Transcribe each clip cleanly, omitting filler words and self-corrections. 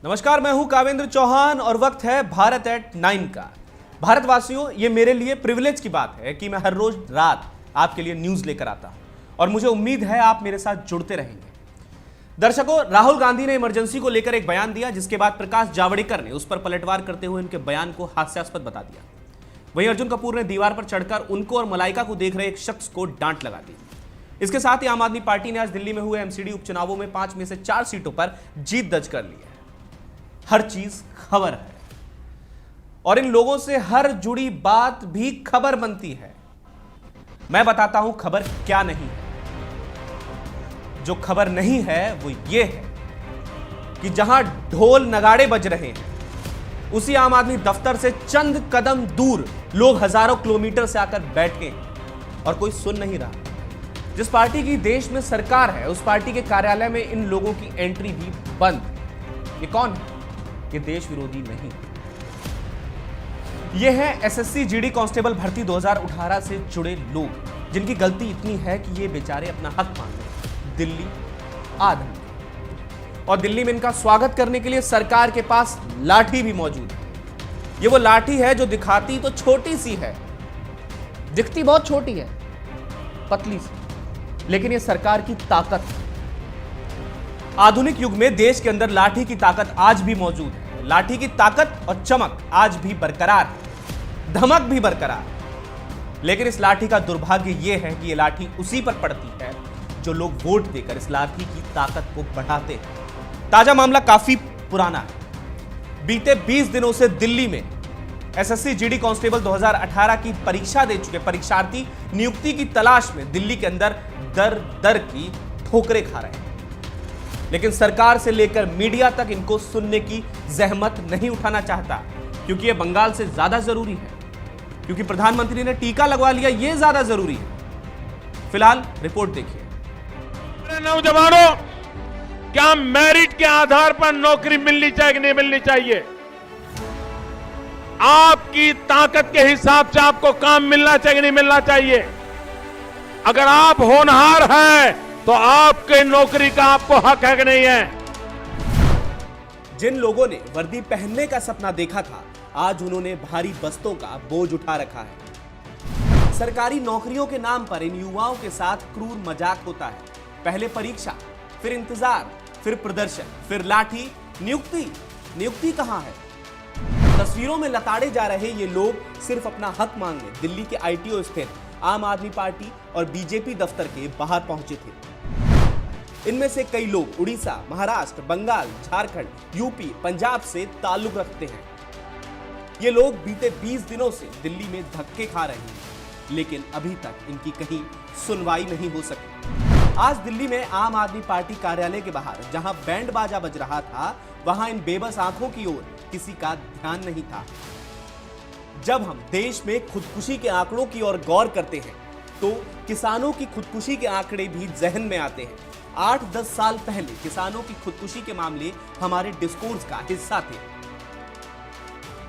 नमस्कार, मैं हूं कावेंद्र चौहान और वक्त है भारत एट 9 का। भारतवासियों, ये मेरे लिए प्रिविलेज की बात है कि मैं हर रोज रात आपके लिए न्यूज लेकर आता हूं और मुझे उम्मीद है आप मेरे साथ जुड़ते रहेंगे। दर्शकों, राहुल गांधी ने इमरजेंसी को लेकर एक बयान दिया, जिसके बाद प्रकाश जावड़ेकर ने उस पर पलटवार करते हुए उनके बयान को हास्यास्पद बता दिया। वहीं अर्जुन कपूर ने दीवार पर चढ़कर उनको और मलाइका को देख रहे एक शख्स को डांट लगा दी। इसके साथ ही आम आदमी पार्टी ने आज दिल्ली में हुए एमसीडी उपचुनावों में 5 में से 4 सीटों पर जीत दर्ज कर ली है। हर चीज खबर है और इन लोगों से हर जुड़ी बात भी खबर बनती है। मैं बताता हूं खबर क्या नहीं है। जो खबर नहीं है वो ये है कि जहां ढोल नगाड़े बज रहे हैं, उसी आम आदमी दफ्तर से चंद कदम दूर लोग हजारों किलोमीटर से आकर बैठे हैं और कोई सुन नहीं रहा। जिस पार्टी की देश में सरकार है, उस पार्टी के कार्यालय में इन लोगों की एंट्री भी बंद। ये कौन है? ये देश विरोधी नहीं। ये है एसएससी जीडी कांस्टेबल भर्ती 2018 से जुड़े लोग, जिनकी गलती इतनी है कि ये बेचारे अपना हक मांग रहे हैं। दिल्ली आधम और दिल्ली में इनका स्वागत करने के लिए सरकार के पास लाठी भी मौजूद है। ये वो लाठी है जो दिखाती तो छोटी सी है, दिखती बहुत छोटी है, पतली सी, लेकिन ये सरकार की ताकत है। आधुनिक युग में देश के अंदर लाठी की ताकत आज भी मौजूद है। लाठी की ताकत और चमक आज भी बरकरार है, धमक भी बरकरार है। लेकिन इस लाठी का दुर्भाग्य यह है कि यह लाठी उसी पर पड़ती है जो लोग वोट देकर इस लाठी की ताकत को बढ़ाते हैं। ताजा मामला काफी पुराना है। बीते 20 दिनों से दिल्ली में एसएससी जीडी कांस्टेबल 2018 की परीक्षा दे चुके परीक्षार्थी नियुक्ति की तलाश में दिल्ली के अंदर दर दर की ठोकरें खा रहे हैं। लेकिन सरकार से लेकर मीडिया तक इनको सुनने की जहमत नहीं उठाना चाहता, क्योंकि यह बंगाल से ज्यादा जरूरी है, क्योंकि प्रधानमंत्री ने टीका लगवा लिया, यह ज्यादा जरूरी है। फिलहाल रिपोर्ट देखिए। नौजवानों, क्या मेरिट के आधार पर नौकरी मिलनी चाहिए कि नहीं मिलनी चाहिए? आपकी ताकत के हिसाब से आपको काम मिलना चाहिए कि नहीं मिलना चाहिए? अगर आप होनहार हैं तो आपके नौकरी का आपको हक है कि नहीं है? जिन लोगों ने वर्दी पहनने का सपना देखा था, आज उन्होंने भारी बस्तों का बोझ उठा रखा है। सरकारी नौकरियों के नाम पर इन युवाओं के साथ क्रूर मजाक होता है। पहले परीक्षा, फिर इंतजार, फिर प्रदर्शन, फिर लाठी, नियुक्ति कहां है? तस्वीरों में लताड़े जा रहे ये लोग सिर्फ अपना हक मांगने दिल्ली के आईटीओ स्थित आम आदमी पार्टी और बीजेपी दफ्तर के बाहर पहुंचे थे। इनमें से कई लोग उड़ीसा, महाराष्ट्र, बंगाल, झारखंड, यूपी, पंजाब से ताल्लुक रखते हैं। ये लोग बीते 20 दिनों से दिल्ली में धक्के खा रहे हैं, लेकिन अभी तक इनकी कहीं सुनवाई नहीं हो सकी। आज दिल्ली में आम आदमी पार्टी कार्यालय के बाहर जहां बैंड बाजा बज रहा था, वहां इन बेबस आंखों की ओर किसी का ध्यान नहीं था। जब हम देश में खुदकुशी के आंकड़ों की ओर गौर करते हैं, तो किसानों की खुदकुशी के आंकड़े भी जहन में आते हैं। 8-10 साल पहले किसानों की खुदकुशी के मामले हमारे डिस्कोर्स का हिस्सा थे।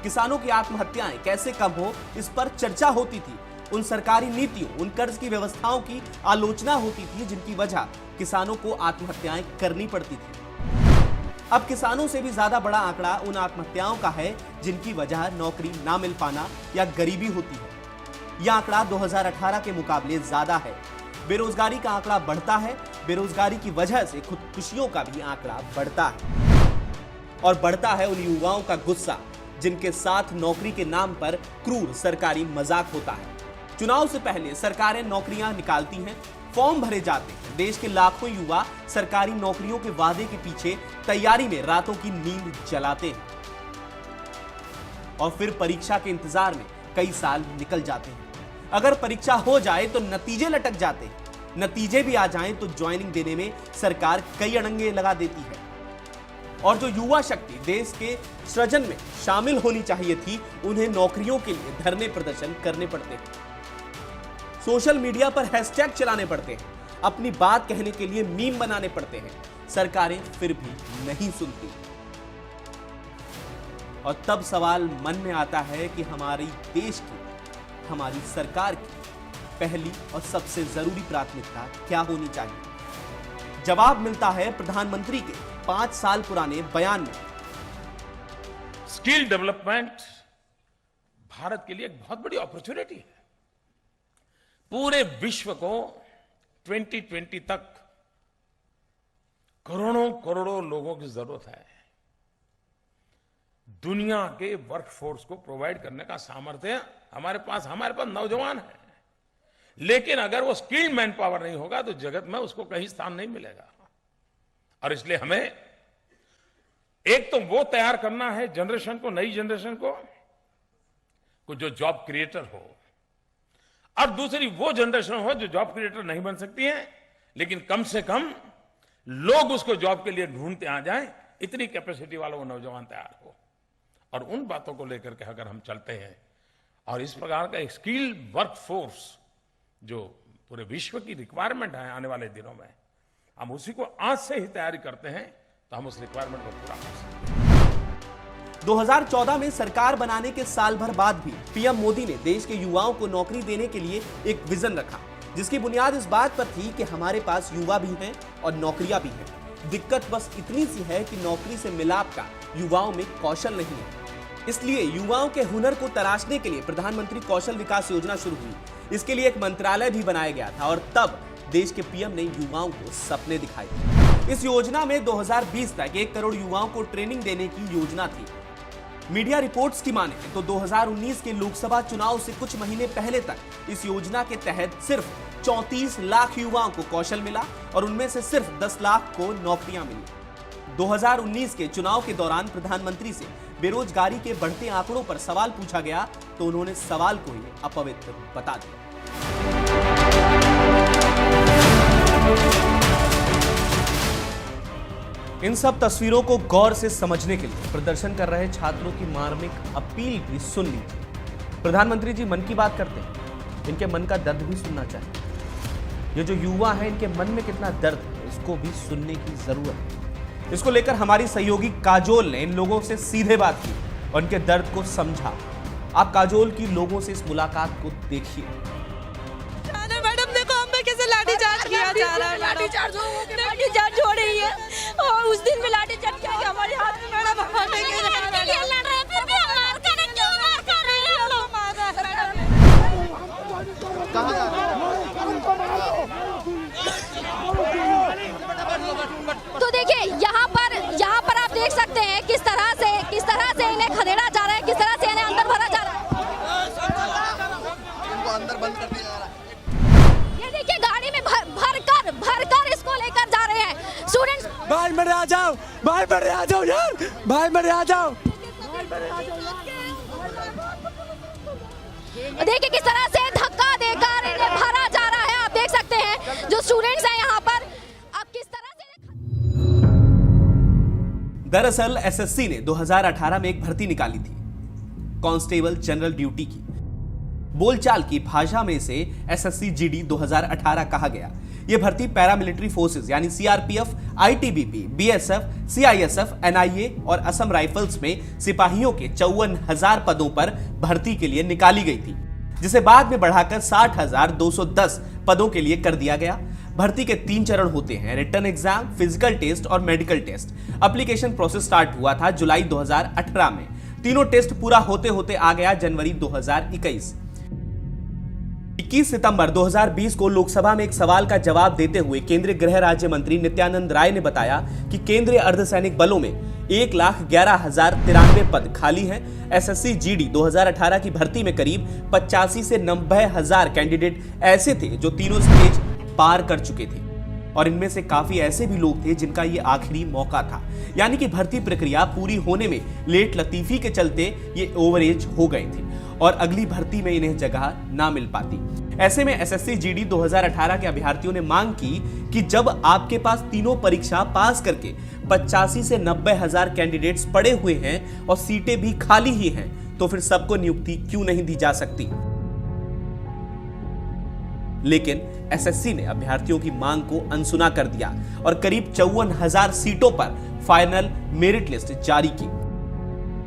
किसानों की आत्महत्याएं कैसे कम हो, इस पर चर्चा होती थी। उन सरकारी नीतियों, उन कर्ज की व्यवस्थाओं की आलोचना होती थी, जिनकी वजह किसानों को आत्महत्याएं करनी पड़ती थी। अब किसानों से भी ज्यादा बड़ा आंकड़ा उन आत्महत्याओं का है जिनकी वजह नौकरी ना मिल पाना या गरीबी होती है। यह आंकड़ा 2018 के मुकाबले ज्यादा है। बेरोजगारी का आंकड़ा बढ़ता है। बेरोजगारी की वजह से खुदकुशियों का भी आंकड़ा बढ़ता है और बढ़ता है उन युवाओं का गुस्सा जिनके साथ नौकरी के नाम पर क्रूर सरकारी मजाक होता है। चुनाव से पहले सरकारें नौकरियां निकालती हैं, फॉर्म भरे जाते हैं। देश के लाखों युवा सरकारी नौकरियों के वादे के पीछे तैयारी में रातों की नींद जलाते हैं और फिर परीक्षा के इंतजार में कई साल निकल जाते हैं। अगर परीक्षा हो जाए तो नतीजे लटक जाते हैं। नतीजे भी आ जाएं तो ज्वाइनिंग देने में सरकार कई अड़ंगे लगा देती है। और जो युवा शक्ति देश के सृजन में शामिल होनी चाहिए थी, उन्हें नौकरियों के लिए धरने प्रदर्शन करने पड़ते हैं, सोशल मीडिया पर हैशटैग चलाने पड़ते हैं, अपनी बात कहने के लिए मीम बनाने पड़ते हैं। सरकारें फिर भी नहीं सुनती। और तब सवाल मन में आता है कि हमारी देश की, हमारी सरकार की पहली और सबसे जरूरी प्राथमिकता क्या होनी चाहिए? जवाब मिलता है प्रधानमंत्री के 5 साल पुराने बयान में। स्किल डेवलपमेंट भारत के लिए एक बहुत बड़ी अपॉर्चुनिटी है। पूरे विश्व को 2020 तक करोड़ों करोड़ों लोगों की जरूरत है। दुनिया के वर्कफोर्स को प्रोवाइड करने का सामर्थ्य हमारे पास नौजवान है, लेकिन अगर वो स्किल्ड मैन पावर नहीं होगा तो जगत में उसको कहीं स्थान नहीं मिलेगा। और इसलिए हमें एक तो वो तैयार करना है जनरेशन को, नई जनरेशन को जो जॉब क्रिएटर हो, और दूसरी वो जनरेशन हो जो जॉब क्रिएटर नहीं बन सकती है, लेकिन कम से कम लोग उसको जॉब के लिए ढूंढते आ जाएं, इतनी कैपेसिटी वाला वो नौजवान तैयार हो। और उन बातों को लेकर के अगर हम चलते हैं और इस प्रकार का एक स्किल वर्कफोर्स जो पूरे विश्व की रिक्वायरमेंट है आने वाले दिनों में, हम उसी को आज से ही तैयारी करते हैं तो हम उस रिक्वायरमेंट को पूरा कर सकते हैं। 2014 में सरकार बनाने के साल भर बाद भी पीएम मोदी ने देश के युवाओं को नौकरी देने के लिए एक विजन रखा, जिसकी बुनियाद इस बात पर थी कि हमारे पास युवा भी हैं और नौकरियां भी हैं। दिक्कत बस इतनी सी है कि नौकरी से मिलाप का युवाओं में कौशल नहीं है। इसलिए युवाओं के हुनर को तराशने के लिए प्रधानमंत्री कौशल विकास योजना शुरू हुई। इसके लिए एक मंत्रालय भी बनाया गया था और तब देश के पीएम ने युवाओं को सपने दिखाए। इस योजना में 2020 तक 1 करोड़ युवाओं को ट्रेनिंग देने की योजना थी। मीडिया रिपोर्ट्स की माने तो 2019 के लोकसभा चुनाव से कुछ महीने पहले तक इस योजना के तहत सिर्फ 34 लाख युवाओं को कौशल मिला और उनमें से सिर्फ 10 लाख को नौकरियां मिली। 2019 के चुनाव के दौरान प्रधानमंत्री से बेरोजगारी के बढ़ते आंकड़ों पर सवाल पूछा गया तो उन्होंने सवाल को ही अपवित्र बता दिया। इन सब तस्वीरों को गौर से समझने के लिए प्रदर्शन कर रहे छात्रों की मार्मिक अपील भी सुन लीजिए। प्रधानमंत्री जी मन की बात करते हैं, इनके मन का दर्द भी सुनना चाहिए। ये जो युवा है इनके मन में कितना दर्द है इसको भी सुनने की जरूरत है। इसको लेकर हमारी सहयोगी काजोल ने इन लोगों से सीधे बात की और इनके दर्द को समझा। आप काजोल की लोगों से इस मुलाकात को देखिए। मैडम देखो हम पे कैसे लाठीचार्ज किया जा रहा है। लाठीचार्ज हो रही है और उस दिन भी लाठीचार्ज किया गया हमारे हाथ में। मैडम तो देखिए यहाँ पर आप देख सकते हैं किस तरह से इन्हें खदेड़ा जा रहा है, किस तरह से इन्हें अंदर भरा जा रहा है। इनको अंदर बंद कर दिया जा रहा है। ये देखिए गाड़ी में भरकर इसको लेकर जा रहे हैं स्टूडेंट्स। भाई मेरे आ जाओ, भाई मेरे आ जाओ यार, भाई मेरे आ जाओ। देखिए किस तरह से धक्का देकर इन्हें भरा जा रहा है। आप देख सकते हैं जो स्टूडेंट्स हैं यहाँ पर, अब किस तरह से। दरअसल एसएससी ने 2018 में एक भर्ती निकाली थी, कांस्टेबल जनरल ड्यूटी की। बोलचाल की भाषा में इसे एसएससी जीडी 2018 कहा गया। यह भर्ती पैरामिलिट्री फोर्सेस यानी CRPF, ITBP, BSF, CISF, NIA और असम राइफल्स में सिपाहियों के 54,000 पदों पर भर्ती के लिए निकाली गई थी, जिसे बाद में बढ़ाकर 60,210 पदों के लिए कर दिया गया। भर्ती के 3 चरण होते हैं, रिटन एग्जाम, फिजिकल टेस्ट और medical test. Application process start हुआ था जुलाई 2018 में। तीनों टेस्ट पूरा होते होते आ गया जनवरी 2021। 21 सितंबर 2020 को लोकसभा में एक सवाल का जवाब देते हुए केंद्रीय गृह राज्य मंत्री नित्यानंद राय ने बताया कि केंद्रीय अर्धसैनिक बलों में 1,11,093 पद खाली हैं। एसएससी जीडी 2018 की भर्ती में करीब 85 से 90,000 कैंडिडेट ऐसे थे जो तीनों स्टेज पार कर चुके थे और इनमें से काफी ऐसे भी लोग थे जिनका ये आखिरी मौका था, यानी कि भर्ती प्रक्रिया पूरी होने में लेट लतीफी के चलते ये ओवरएज हो गए थे और अगली भर्ती में इन्हें जगह ना मिल पाती। ऐसे में एसएससी जीडी 2018 के अभ्यर्थियों ने मांग की कि जब आपके पास तीनों परीक्षा पास करके 85 से 90,000 कैंडिडेट्स पड़े हुए हैं और सीटें भी खाली ही हैं, तो फिर सबको नियुक्ति क्यों नहीं दी जा सकती। लेकिन एसएससी ने अभ्यर्थियों की मांग को अनसुना कर दिया और करीब 54,000 सीटों पर फाइनल मेरिट लिस्ट जारी की।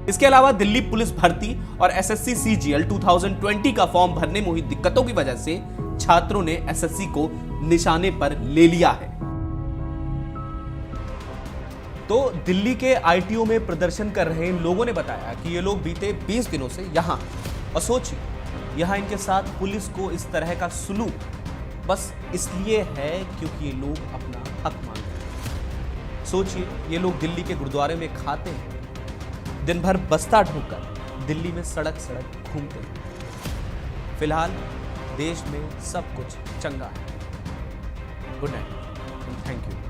इसके अलावा दिल्ली पुलिस भर्ती और एसएससी सीजीएल 2020 का फॉर्म भरने में हुई दिक्कतों की वजह से छात्रों ने एसएससी को निशाने पर ले लिया है। तो दिल्ली के आईटीओ में प्रदर्शन कर रहे इन लोगों ने बताया कि ये लोग बीते 20 दिनों से यहाँ, और सोचिए यहाँ इनके साथ पुलिस को इस तरह का सुलूक बस इसलिए है क्योंकि ये लोग अपना हक मांग रहे हैं। सोचिए ये लोग दिल्ली के गुरुद्वारे में खाते हैं, दिन भर बस्ता ढोकर दिल्ली में सड़क सड़क घूमते हैं। फिलहाल देश में सब कुछ चंगा है। Good night, thank you.